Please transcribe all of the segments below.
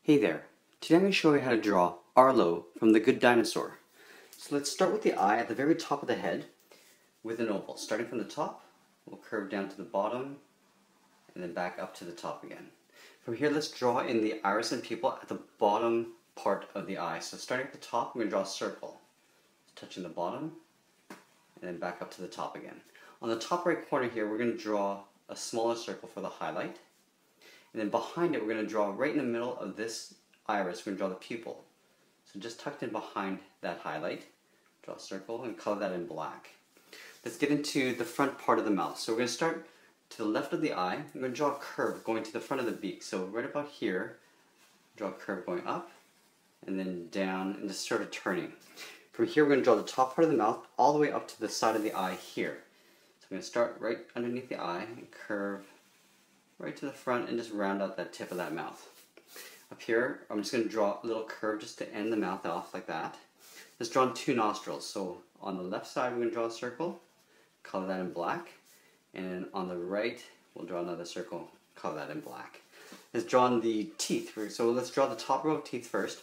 Hey there, today I'm going to show you how to draw Arlo from the Good Dinosaur. So let's start with the eye at the very top of the head with an oval. Starting from the top, we'll curve down to the bottom and then back up to the top again. From here, let's draw in the iris and pupil at the bottom part of the eye. So starting at the top, we're going to draw a circle, touching the bottom and then back up to the top again. On the top right corner here, we're going to draw a smaller circle for the highlight. And then behind it, we're going to draw right in the middle of this iris, we're going to draw the pupil. So just tucked in behind that highlight, draw a circle and color that in black. Let's get into the front part of the mouth. So we're going to start to the left of the eye. I'm going to draw a curve going to the front of the beak. So right about here, draw a curve going up and then down and just sort of turning. From here, we're going to draw the top part of the mouth all the way up to the side of the eye here. So I'm going to start right underneath the eye and curve right to the front and just round out that tip of that mouth. Up here, I'm just going to draw a little curve just to end the mouth off like that. Let's draw two nostrils. So on the left side, we're going to draw a circle, color that in black. And on the right, we'll draw another circle, color that in black. Let's draw on the teeth. So let's draw the top row of teeth first.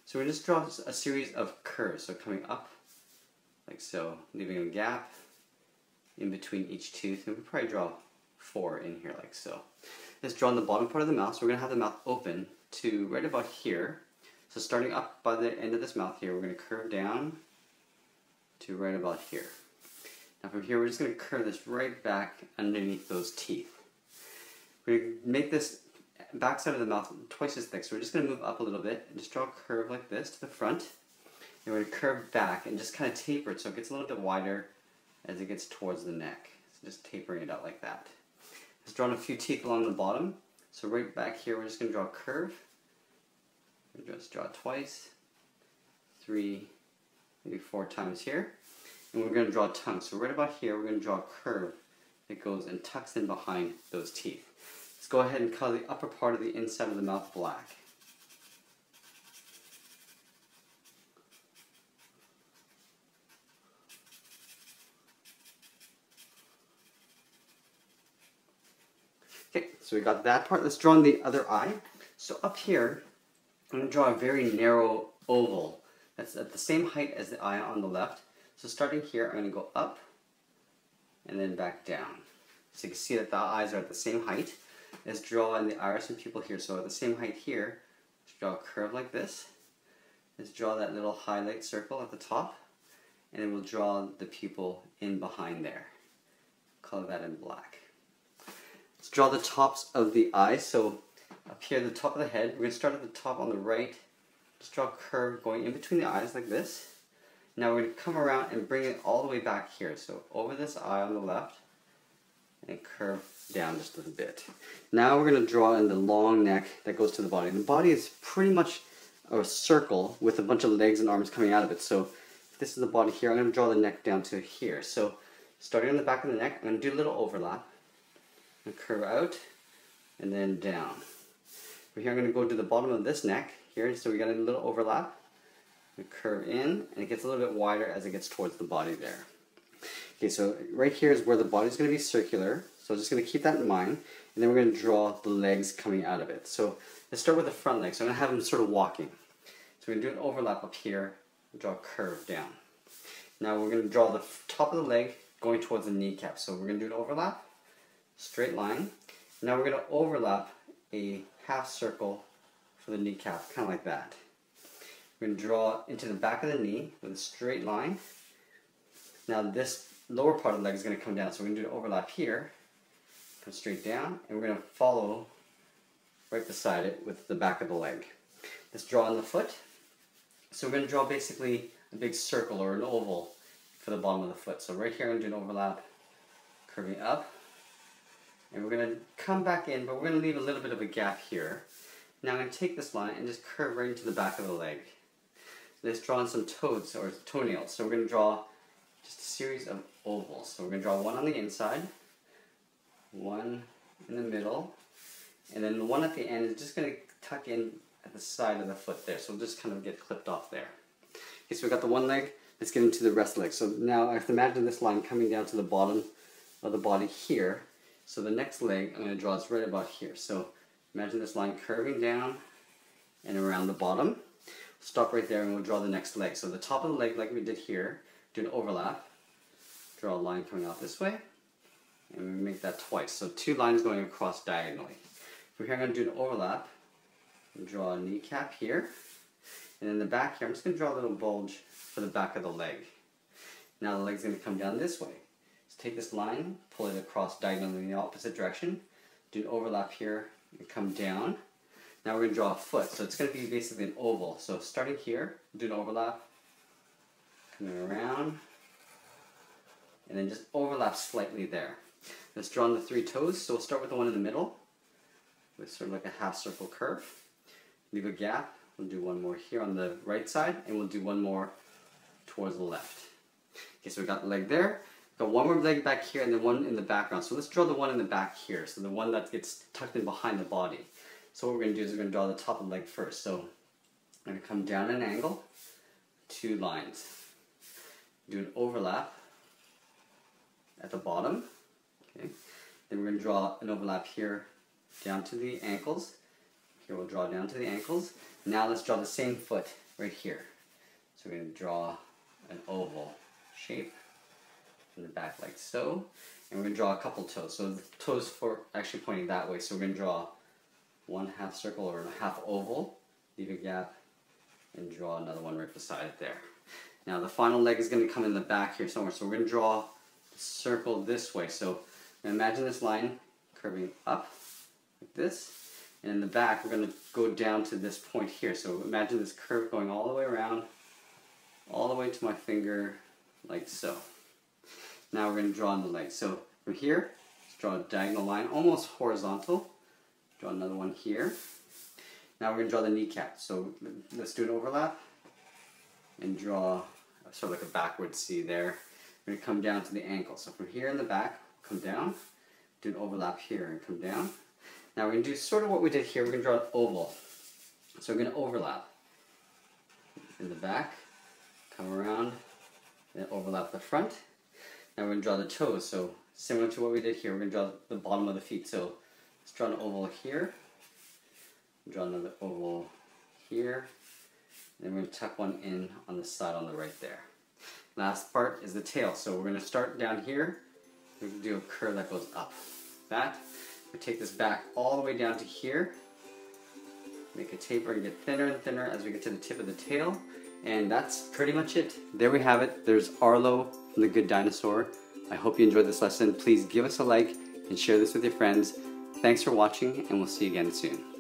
So we just draw a series of curves. So coming up like so, leaving a gap in between each tooth. And we'll probably draw 4 in here like so. Let's draw on the bottom part of the mouth. So we're going to have the mouth open to right about here. So starting up by the end of this mouth here, we're going to curve down to right about here. Now from here, we're just going to curve this right back underneath those teeth. We're going to make this back side of the mouth twice as thick. So we're just going to move up a little bit and just draw a curve like this to the front. And we're going to curve back and just kind of taper it so it gets a little bit wider as it gets towards the neck. So just tapering it out like that. Let's draw a few teeth along the bottom. So right back here, we're just going to draw a curve. We'll just draw it twice, 3, maybe 4 times here. And we're going to draw a tongue. So right about here, we're going to draw a curve that goes and tucks in behind those teeth. Let's go ahead and color the upper part of the inside of the mouth black. Okay, so we got that part. Let's draw on the other eye. So up here, I'm going to draw a very narrow oval that's at the same height as the eye on the left. So starting here, I'm going to go up and then back down. So you can see that the eyes are at the same height. Let's draw in the iris and pupil here. So at the same height here, let's draw a curve like this. Let's draw that little highlight circle at the top. And then we'll draw the pupil in behind there. Color that in black. Let's draw the tops of the eyes. So up here, the top of the head, we're going to start at the top on the right. Just draw a curve going in between the eyes like this. Now we're going to come around and bring it all the way back here. So over this eye on the left and curve down just a bit. Now we're going to draw in the long neck that goes to the body. The body is pretty much a circle with a bunch of legs and arms coming out of it. So if this is the body here, I'm going to draw the neck down to here. So starting on the back of the neck, I'm going to do a little overlap. And curve out and then down. From here I'm going to go to the bottom of this neck here, so we got a little overlap. We curve in and it gets a little bit wider as it gets towards the body there. Okay, so right here is where the body is going to be circular, so I'm just going to keep that in mind, and then we're going to draw the legs coming out of it. So let's start with the front leg. So I'm going to have them sort of walking. So we're going to do an overlap up here and draw a curve down. Now we're going to draw the top of the leg going towards the kneecap. So we're going to do an overlap. Straight line. Now we're going to overlap a half circle for the kneecap, kind of like that. We're going to draw into the back of the knee with a straight line. Now this lower part of the leg is going to come down, so we're going to do an overlap here, come straight down, and we're going to follow right beside it with the back of the leg. Let's draw on the foot. So we're going to draw basically a big circle or an oval for the bottom of the foot. So right here I'm going to do an overlap, curving up. And we're going to come back in, but we're going to leave a little bit of a gap here. Now I'm going to take this line and just curve right into the back of the leg. Let's draw in some toes or toenails. So we're going to draw just a series of ovals. So we're going to draw one on the inside, one in the middle, and then the one at the end is just going to tuck in at the side of the foot there. So we'll just kind of get clipped off there. Okay, so we've got the one leg. Let's get into the rest leg. So now I have to imagine this line coming down to the bottom of the body here. So the next leg I'm going to draw is right about here. So imagine this line curving down and around the bottom. Stop right there and we'll draw the next leg. So the top of the leg, like we did here, do an overlap, draw a line coming out this way, and we make that twice. So 2 lines going across diagonally. From here I'm going to do an overlap, and draw a kneecap here, and in the back here I'm just going to draw a little bulge for the back of the leg. Now the leg's going to come down this way. So take this line, pull it across diagonally in the opposite direction, do an overlap here, and come down. Now we're going to draw a foot, so it's going to be basically an oval. So starting here, do an overlap, coming around, and then just overlap slightly there. Let's draw on the 3 toes, so we'll start with the one in the middle, with sort of like a half circle curve. Leave a gap, we'll do one more here on the right side, and we'll do one more towards the left. Okay, so we got the leg there, got one more leg back here, and then one in the background. So let's draw the one in the back here, so the one that gets tucked in behind the body. So what we're going to do is we're going to draw the top of the leg first. So I'm going to come down an angle, 2 lines. Do an overlap at the bottom. Okay. Then we're going to draw an overlap here down to the ankles. Here we'll draw down to the ankles. Now let's draw the same foot right here. So we're going to draw an oval shape in the back like so. And we're going to draw a couple toes. So the toes for actually pointing that way. So we're going to draw one half circle or a half oval, leave a gap, and draw another one right beside it there. Now the final leg is going to come in the back here somewhere, so we're going to draw a circle this way. So imagine this line curving up like this, and in the back we're going to go down to this point here. So imagine this curve going all the way around, all the way to my finger like so. Now we're going to draw on the leg. So from here, let's draw a diagonal line, almost horizontal. Draw another one here. Now we're going to draw the kneecap. So let's do an overlap and draw sort of like a backward C there. We're going to come down to the ankle. So from here in the back, come down, do an overlap here and come down. Now we're going to do sort of what we did here. We're going to draw an oval. So we're going to overlap in the back, come around, and overlap the front. Now we're going to draw the toes. So similar to what we did here, we're going to draw the bottom of the feet. So let's draw an oval here, draw another oval here, and then we're going to tuck one in on the side on the right there. Last part is the tail. So we're going to start down here, we're going to do a curve that goes up. That, we take this back all the way down to here, make a taper and get thinner and thinner as we get to the tip of the tail, and that's pretty much it. There we have it. There's Arlo from the Good Dinosaur. I hope you enjoyed this lesson. Please give us a like and share this with your friends. Thanks for watching, and we'll see you again soon.